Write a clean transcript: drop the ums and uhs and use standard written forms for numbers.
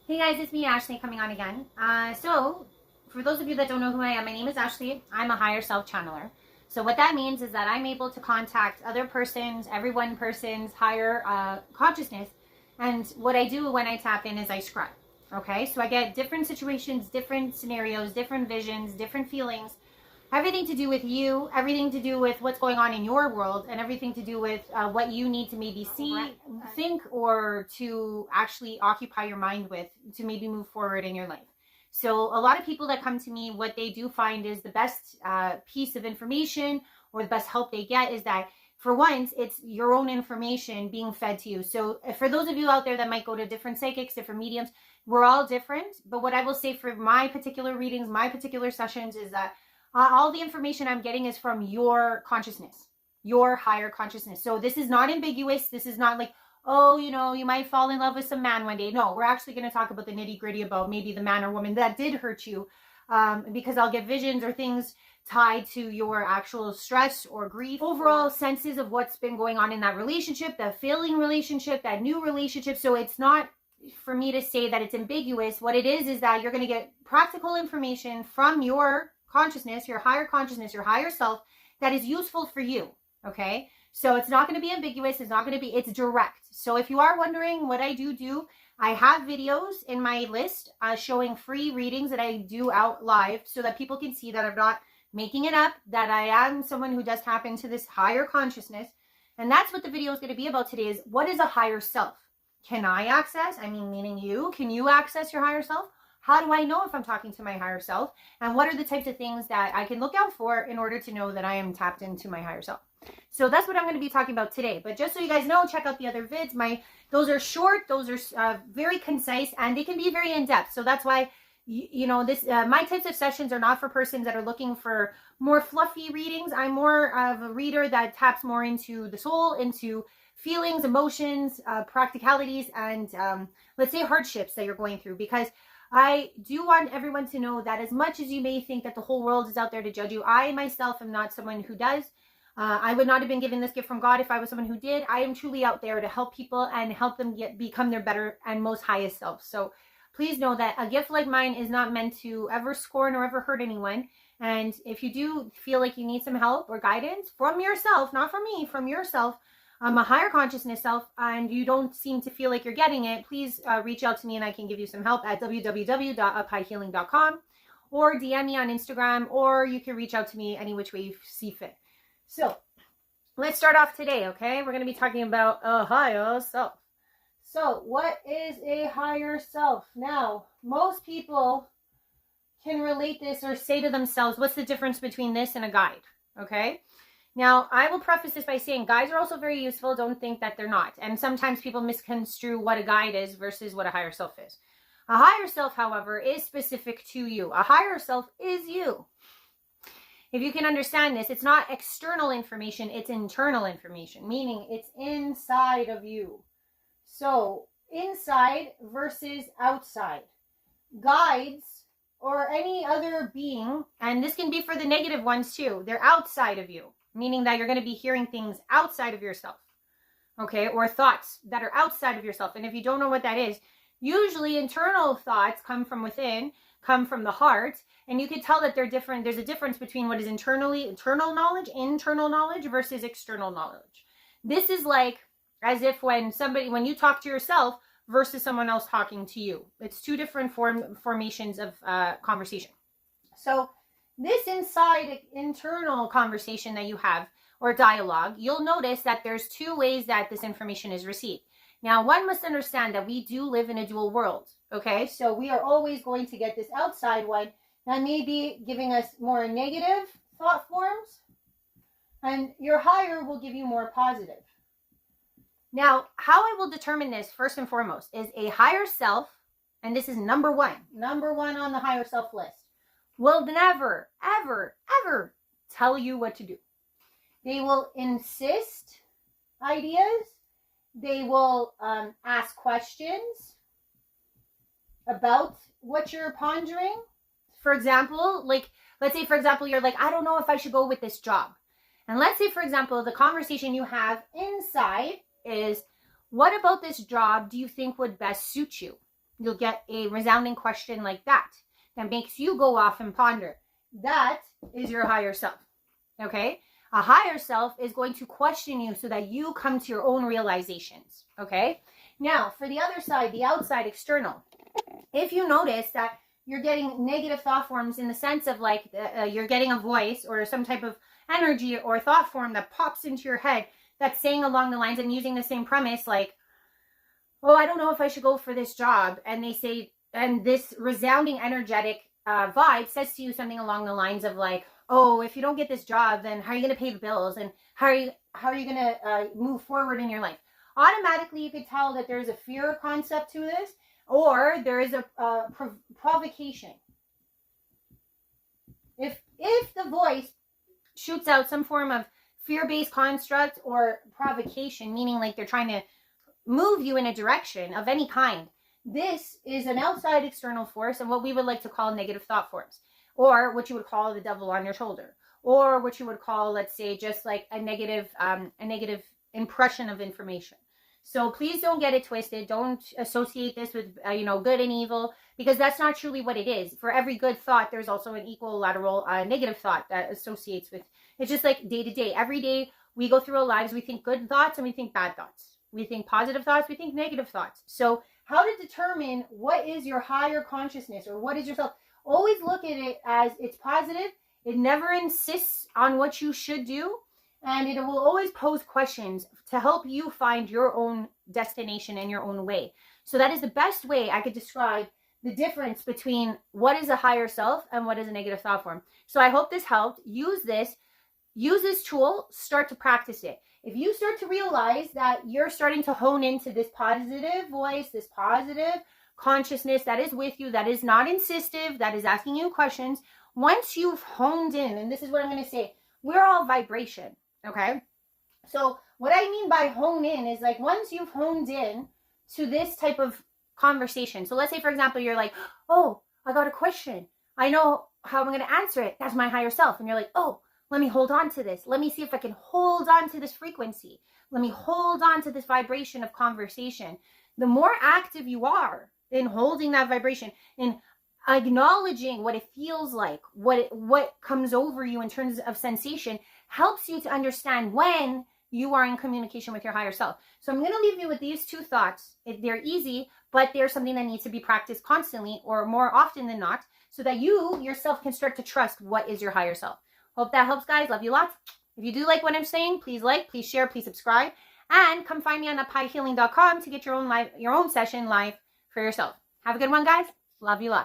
Hey guys, it's me, Ashley, coming on again. So, for those of you that don't know who I am, my name is Ashley. I'm a higher self channeler. So, what that means is that I'm able to contact other persons, every one person's higher consciousness. And what I do when I tap in is I scribe. Okay, so I get different situations, different scenarios, different visions, different feelings, everything to do with you, everything to do with what's going on in your world, and everything to do with what you need to maybe see, think, or to actually occupy your mind with to maybe move forward in your life. So a lot of people that come to me, what they do find is the best piece of information or the best help they get is that for once, it's your own information being fed to you. So for those of you out there that might go to different psychics, different mediums, we're all different. But what I will say for my particular readings, my particular sessions is that all the information I'm getting is from your consciousness, your higher consciousness. So this is not ambiguous. This is not like, oh, you might fall in love with some man one day. No, we're actually going to talk about the nitty gritty about maybe the man or woman that did hurt you, because I'll get visions or things tied to your actual stress or grief, overall senses of what's been going on in that relationship, that failing relationship, that new relationship. So it's not for me to say that it's ambiguous. What it is that you're going to get practical information from your consciousness, your higher self that is useful for you. Okay. So it's not going to be ambiguous. It's direct. So if you are wondering what I do, I have videos in my list showing free readings that I do out live so that people can see that I'm not making it up, that I am someone who does tap into this higher consciousness. And that's what the video is going to be about today is what is a higher self? Can I access? Meaning you, can you access your higher self? How do I know if I'm talking to my higher self? And what are the types of things that I can look out for in order to know that I am tapped into my higher self? So that's what I'm going to be talking about today. But just so you guys know, check out the other vids. Those are short, those are very concise, and they can be very in-depth. So that's why, my types of sessions are not for persons that are looking for more fluffy readings. I'm more of a reader that taps more into the soul, into feelings, emotions, practicalities, and let's say hardships that you're going through, because I do want everyone to know that as much as you may think that the whole world is out there to judge you, I myself am not someone who does. I would not have been given this gift from God if I was someone who did. I am truly out there to help people and help them become their better and most highest self. So please know that a gift like mine is not meant to ever scorn or ever hurt anyone. And if you do feel like you need some help or guidance from yourself, not from me, from yourself, a higher consciousness self, and you don't seem to feel like you're getting it, please reach out to me and I can give you some help at www.uphighhealing.com, or DM me on Instagram, or you can reach out to me any which way you see fit. So let's start off today, okay? We're going to be talking about a higher self. So what is a higher self? Now, most people can relate this or say to themselves, what's the difference between this and a guide, okay? Now, I will preface this by saying guides are also very useful. Don't think that they're not. And sometimes people misconstrue what a guide is versus what a higher self is. A higher self, however, is specific to you. A higher self is you. If you can understand this, it's not external information, it's internal information, meaning it's inside of you. So, inside versus outside. Guides or any other being, and this can be for the negative ones too, they're outside of you. Meaning that you're going to be hearing things outside of yourself, okay, or thoughts that are outside of yourself. And if you don't know what that is, usually internal thoughts come from within, come from the heart, and you can tell that they're different. There's a difference between what is internal knowledge versus external knowledge. This is like as if when you talk to yourself versus someone else talking to you. It's two different formations of conversation. So this internal conversation that you have or dialogue, you'll notice that there's two ways that this information is received. Now, one must understand that we do live in a dual world, okay? So we are always going to get this outside one that may be giving us more negative thought forms, and your higher will give you more positive. Now, how I will determine this, first and foremost, is a higher self, and this is number one on the higher self list, will never, ever, ever tell you what to do. They will insist ideas. They will ask questions about what you're pondering. For example, let's say, you're like, I don't know if I should go with this job. And let's say, for example, the conversation you have inside is, what about this job do you think would best suit you? you'll get a resounding question like that makes you go off and ponder. That is your higher self, okay? A higher self is going to question you so that you come to your own realizations, okay? Now, for the other side, the outside, external, if you notice that you're getting negative thought forms in the sense of like you're getting a voice or some type of energy or thought form that pops into your head that's saying along the lines and using the same premise like, oh, I don't know if I should go for this job. And they say, and this resounding energetic vibe says to you something along the lines of like, oh, if you don't get this job, then how are you going to pay the bills? And how are you going to move forward in your life? Automatically, you could tell that there's a fear concept to this, or there is a provocation. If the voice shoots out some form of fear-based construct or provocation, meaning like they're trying to move you in a direction of any kind, this is an outside external force and what we would like to call negative thought forms, or what you would call the devil on your shoulder, or what you would call, let's say, just like a negative impression of information. So please don't get it twisted. Don't associate this with, good and evil, because that's not truly what it is. For every good thought, there's also an equilateral negative thought that associates with. It's just like day to day. Every day we go through our lives, we think good thoughts and we think bad thoughts. We think positive thoughts, we think negative thoughts. So how to determine what is your higher consciousness or what is yourself? Always look at it as it's positive. It never insists on what you should do. And it will always pose questions to help you find your own destination and your own way. So that is the best way I could describe the difference between what is a higher self and what is a negative thought form. So I hope this helped. Use this tool, start to practice it. If you start to realize that you're starting to hone into this positive voice, this positive consciousness that is with you, that is not insistive, that is asking you questions, once you've honed in, and this is what I'm going to say, we're all vibration. Okay, so what I mean by hone in is like once you've honed in to this type of conversation. So let's say, for example, you're like, oh, I got a question. I know how I'm going to answer it. That's my higher self. And you're like, oh, let me hold on to this. Let me see if I can hold on to this frequency. Let me hold on to this vibration of conversation. The more active you are in holding that vibration, in acknowledging what it feels like, what comes over you in terms of sensation, helps you to understand when you are in communication with your higher self. So I'm going to leave you with these two thoughts. They're easy, but they're something that needs to be practiced constantly or more often than not, so that you yourself can start to trust what is your higher self. Hope that helps, guys. Love you lots. If you do like what I'm saying, please like, please share, please subscribe, and come find me on uphighhealing.com to get your own session live for yourself. Have a good one, guys. Love you lots.